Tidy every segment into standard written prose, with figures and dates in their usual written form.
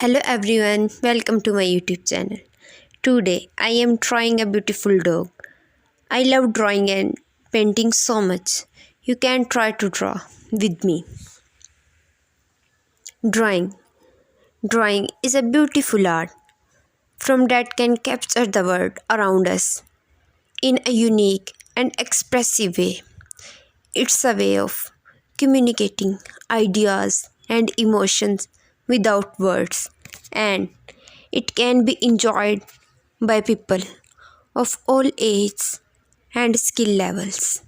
Hello everyone, welcome to my YouTube channel. Today I am drawing a beautiful dog. I love drawing and painting so much. You can try to draw with me. Drawing. Drawing is a beautiful art from that can capture the world around us in a unique and expressive way. It's a way of communicating ideas and emotions without words, and it can be enjoyed by people of all ages and skill levels.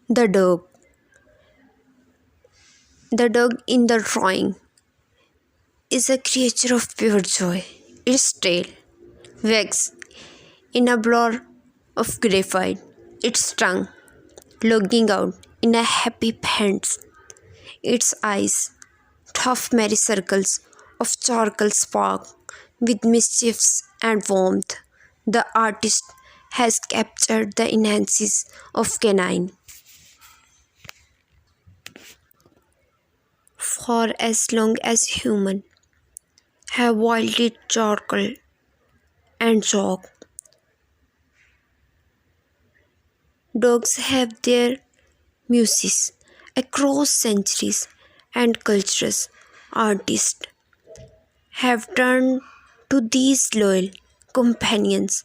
The dog. The dog in the drawing is a creature of pure joy. Its tail wags in a blur of graphite, its tongue looking out in a happy pant, its eyes tough merry circles of charcoal spark with mischiefs and warmth. The artist has captured the nuances of canine. For as long as humans have wielded charcoal and chalk, dogs have their muses across centuries and cultures. Artists have turned to these loyal companions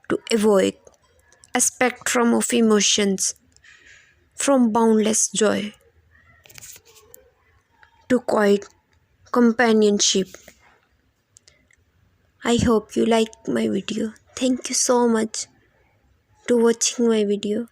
to evoke a spectrum of emotions from boundless joy to quiet companionship. I hope you like my video. Thank you so much to watching my video.